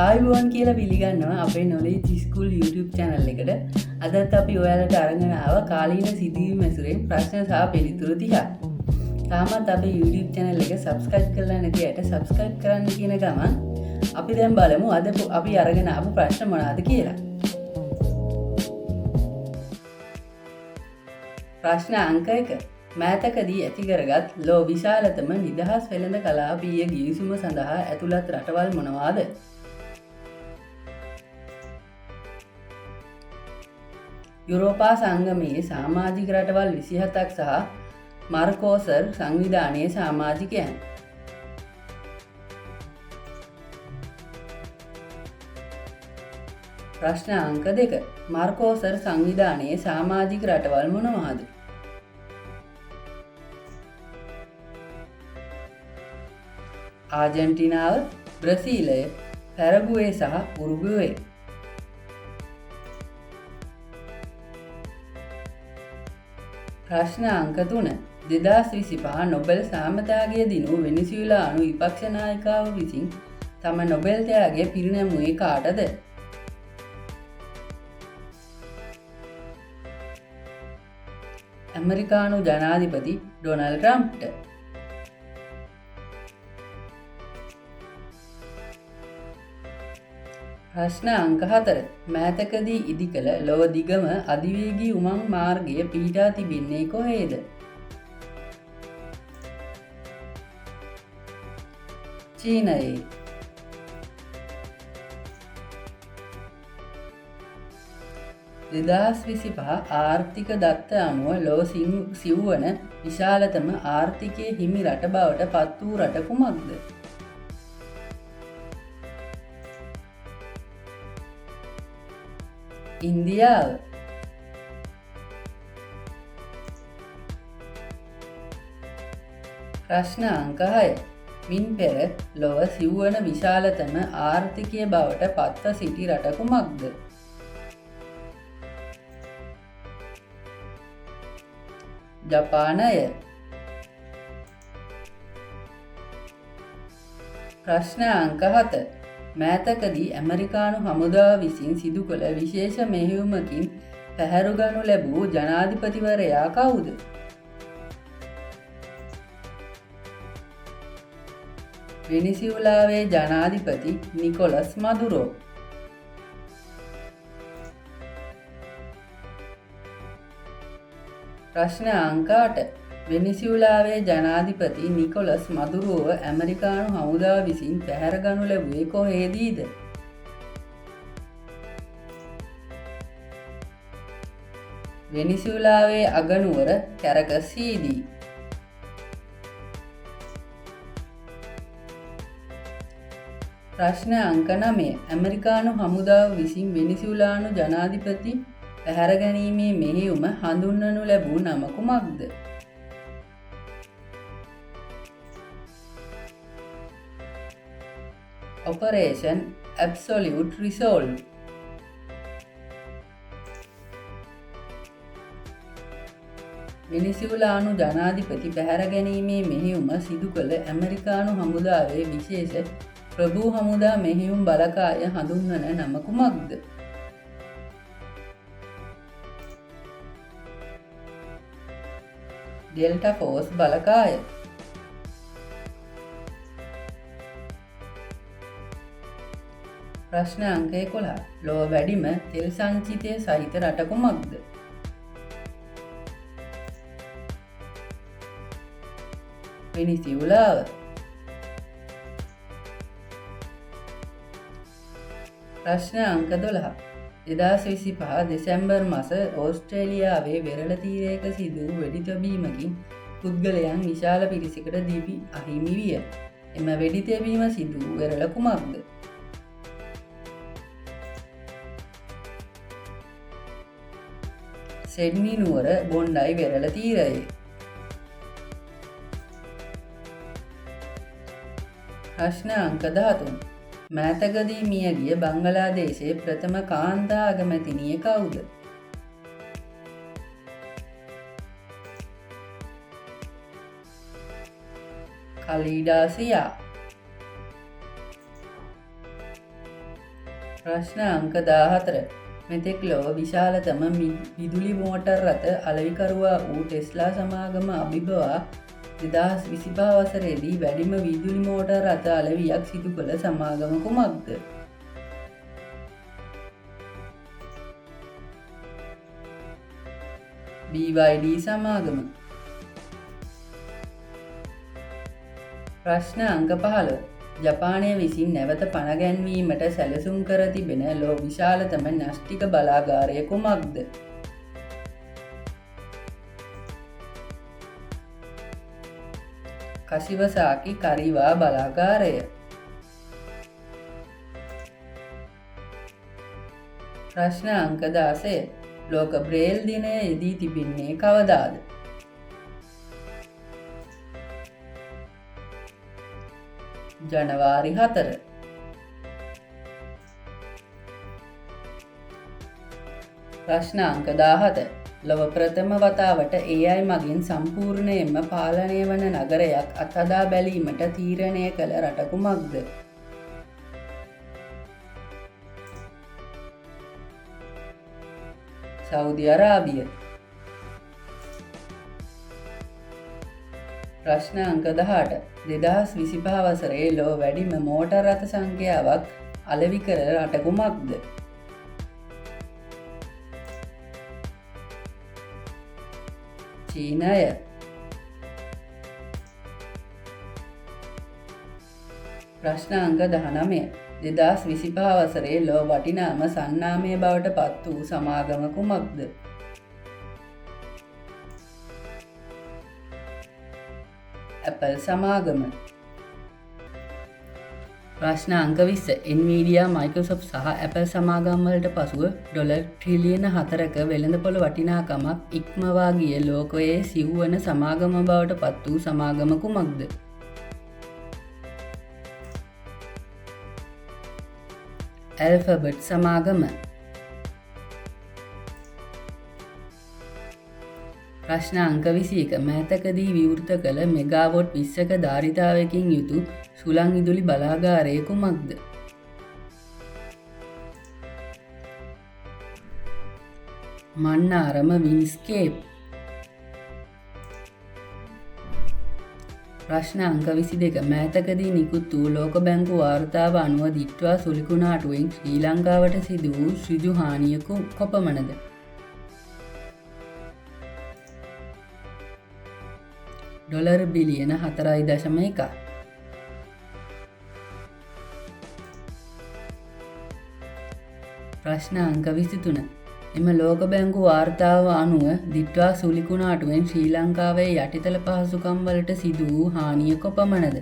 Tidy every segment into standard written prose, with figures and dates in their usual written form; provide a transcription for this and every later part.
ආයුවන් කියලා පිළිගන්නවා අපේ නොලෙජ් ස්කූල් YouTube channel එකට. අදත් අපි ඔයාලට අරගෙන ආව කාලීන සිදුවීම් ඇසුරෙන් ප්‍රශ්න සහ පිළිතුරු 30ක්. තාමත් අපේ YouTube channel එක subscribe කරලා නැති අයට subscribe කරන්න කියන ගමන් අපි දැන් බලමු අද අපි අරගෙන ආපු ප්‍රශ්න මොනවාද කියලා. ප්‍රශ්න අංක 1. මෑතකදී ඇති කරගත් ලෝ විශාලතම නිදහස් වෙළඳ කලාපීය ගිවිසුම සඳහා ඇතුළත් රටවල් මොනවාද? යුරෝපා සංගමයේ සමාජික රටවල් 27ක් සහ මර්කෝසර් සංවිධානයේ සමාජිකයන්. ප්‍රශ්න අංක 2. මර්කෝසර් සංවිධානයේ සමාජික රටවල් මොනවාද? ආජන්ටිනාව, බ්‍රසීලය, පැරගුවේ සහ උරුගුවේ. ප්‍රශ්න අංක 3. 2025 නොබෙල් සාමතාගය දිනූ වෙනිසුලානු විපක්ෂ නායිකාව විසින් තම නොබෙල් ත්‍යාගය පිරිනැමුවේ කාටද? ඇමරිකානු ජනාධිපති ඩොනල්ඩ් ට්‍රම්ප්ට. ප්‍රශ්න අංක 4. මෑතකදී ඉදිකළ ලොව දිගම අධිවේගී උමං මාර්ගය පිහිටා තිබෙන්නේ කොහේද? චීනයේ. දෙදහස් 25 ආර්ථික දත්ත අනුව ලොව සිව්වන විශාලතම ආර්ථිකය හිමි රට බවට පත් වූ රට කුමක්ද? ඉන්දියාව. ප්‍රශ්න අංක 6. මින් පෙර ලොව සිව්වන විශාලතම ආර්ථිකය බවට පත්ව සිටි රට කුමක්ද? ජපානය. ප්‍රශ්න අංක 7. මෑතකදී ඇමරිකානු හමුදාව විසින් සිදු කළ විශේෂ මෙහෙයුමකින් පැහැරුගනු ලැබූ ජනාධිපතිවරයා කවුද? වෙනිසියුලාවේ ජනාධිපති නිකොලස් මදුරෝ. ප්‍රශ්න අංක 8. වෙනිසියුලාවේ ජනාධිපති නිකොලස් මදුරුව ඇමරිකානු හමුදාව විසින් පැහැරගනු ලැබුවේ කොහේදීද? වෙනිසියුලාවේ අගනුවර කැරකසීදී. ප්‍රශ්න අංක 9. ඇමරිකානු හමුදාව විසින් වෙනිසියුලානු ජනාධිපති පැහැරගැනීමේ මෙහෙයුම හඳුන්වනු ලැබූ නම කුමක්ද? Operation Absolute Resolve. වෙනිසියුලානු ජනාධිපති පැහැරගැනීමේ මෙහෙයුම සිදු කළ ඇමරිකානු හමුදාවේ විශේෂ ප්‍රභූ හමුදා මෙහෙයුම් බලකාය හඳුන්වන නම කුමක්ද? ඩෙල්ටා ෆෝස් බලකාය. ප්‍රශ්න අංක 11. ලොව වැඩිම තෙල් සංචිතය සහිත රට කුමක්ද? වෙනිසියුලාව. ප්‍රශ්න අංක 12. 2025 දෙසැම්බර් මාස ඕස්ට්‍රේලියාවේ වෙරළ තීරයක සිදු වූ වෙඩි තැබීමකින් පුද්ගලයන් විශාල පිරිසකට දිවි අහිමි විය. එම වෙඩි තැබීම සිදු වූ වෙරළ කුමක්ද? සිඩ්නි නුවර බොන්ඩයි වෙරළ තීරයේ. ප්‍රශ්න අංක 13. මෑතකදී මියගිය බංගලාදේශයේ ප්‍රථම කාන්තා අගමැතිනිය කවුද? කලීඩාසියා. ප්‍රශ්න අංක 14. මෙතෙක් ලොව විශාලතම විදුලි මෝටර් රථ අලෙවිකරුවා වූ ටෙස්ලා සමාගම අභිබවා 2025 වසරේදී වැඩිම විදුලි මෝටර් රථ අලෙවියක් සිදු කළ සමාගම කුමක්ද? BYD සමාගම. ප්‍රශ්න අංක 15. ජපානය විසින් නැවත පණගැන්වීමට සැලසුම් කර තිබෙන ලෝ විශාලතම න්‍යෂ්ටික බලාගාරය කුමක්ද? කසිවසාකි කරිවා බලාගාරය. ප්‍රශ්න අංක 16. ලෝක බ්‍රේල් දිනය යෙදී තිබෙන්නේ කවදාද? ජනවාරි 4. ප්‍රශ්න අංක 17. ලොව ප්‍රථම වතාවට AI මගින් සම්පූර්ණයෙන්ම පාලනය වන නගරයක් අත්හදා බැලීමට තීරණය කළ රට කුමක්ද? සෞදි අරාබිය. ප්‍රශ්න අංක 18. 2025 වසරේ ලොව වැඩිම මෝටර් රථ සංඛ්‍යාවක් අලෙවි කළ රට කුමක්ද? චීනය. ප්‍රශ්න අංක 19. 2025 වසරේ ලොව වටිනාම සන්නාමය බවට පත් වූ සමාගම කුමක්ද? Apple සමාගම. ප්‍රශ්න අංක 20. Nvidia, Microsoft සහ Apple සමාගම් වලට පසුව ඩොලර් ට්‍රිලියන 4ක වෙළඳපොළ වටිනාකමක් ඉක්මවා ගිය ලෝකයේ සිව්වන සමාගම බවට පත් වූ සමාගම කුමක්ද? ඇල්ෆබට් සමාගම. ප්‍රශ්න අංක 21. මෑතකදී විවෘත කළ මෙගාවොට් 20ක ධාරිතාවකින් යුතු සුළං විදුලි බලාගාරය කුමක්ද? මන්නාරම වින්ස්කේප්. ප්‍රශ්න අංක 22. මෑතකදී නිකුත් වූ ලෝක බැංකු වාර්තාව අනුව දිට්වා සුලිකුණාටුවෙන් ශ්‍රී ලංකාවට සිදු වූ ඍජු හානිය කොපමණද? ඩොලර් බිලියන 4.1. ප්‍රශ්න අංක 23. එම ලෝක බැංකු වාර්තාව අනුව දිට්වා සුලිකුණාටුවෙන් ශ්‍රී ලංකාවේ යටිතල පහසුකම් වලට සිදු වූ හානිය කොපමණද?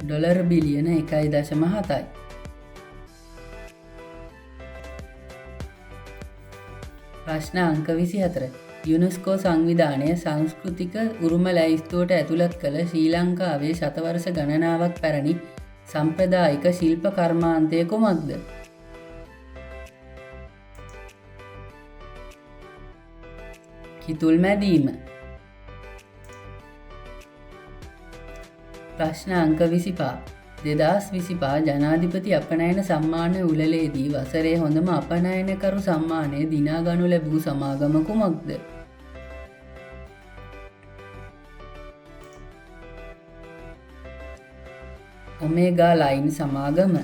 ඩොලර් බිලියන 1.7. ප්‍රශ්න අංක 24. යුනෙස්කෝ සංවිධානය සංස්කෘතික උරුම ලැයිස්තුවට ඇතුළත් කළ ශ්‍රී ලංකාවේ ශතවර්ෂ ගණනාවක් පැරණි සම්ප්‍රදායික ශිල්ප කර්මාන්තය කුමක්ද? කිතුල් මැදීම. ප්‍රශ්න අංක 25. 2025 ජනාධිපති අපනයන සම්මාන උළෙලේදී වසරේ හොඳම අපනයනකරු සම්මානය දිනා ගනු ලැබූ සමාගම කුමක්ද? ඔමේගා ලයින් සමාගම.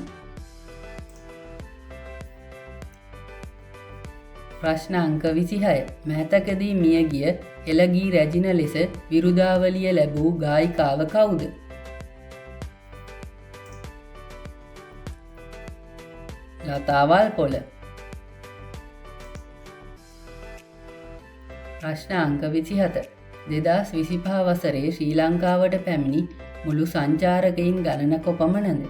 ප්‍රශ්න අංක 26. මෑතකදී මියගිය එළගී රැජින ලෙස විරුදාවලිය ලැබූ ගායිකාව කවුද? ලතාවල් පොළ. ප්‍රශ්න අංක 27. 2025 වසරේ ශ්‍රී ලංකාවට පැමිණි මුළු සංචාරකයින් ගණන කොපමණද?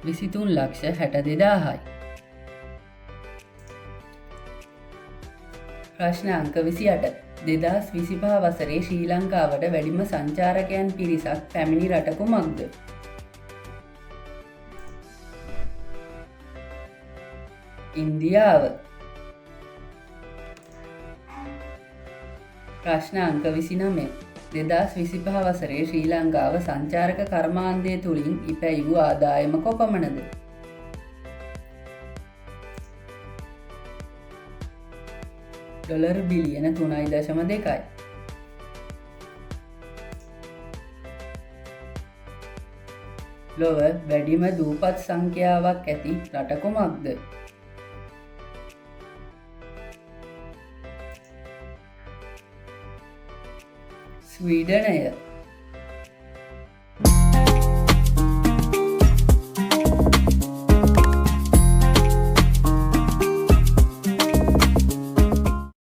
විසිතුන් ලක්ෂ 62,000යි. ප්‍රශ්න අංක 28. 2025 වසරේ ශ්‍රී ලංකාවට වැඩිම සංචාරකයන් පිරිසක් පැමිණි රට කුමක්ද? ඉන්දියාව. ප්‍රශ්න අංක 29. 2025 වසරේ ශ්‍රී ලංකාව සංචාරක කර්මාන්තය තුළින් ඉපැයි ආදායම කොපමණද? ඩොලර් බිලියන 3.2යි. ලොව වැඩිම දූපත් සංඛ්‍යාවක් ඇති රට කුමක්ද? ස්වීඩනය.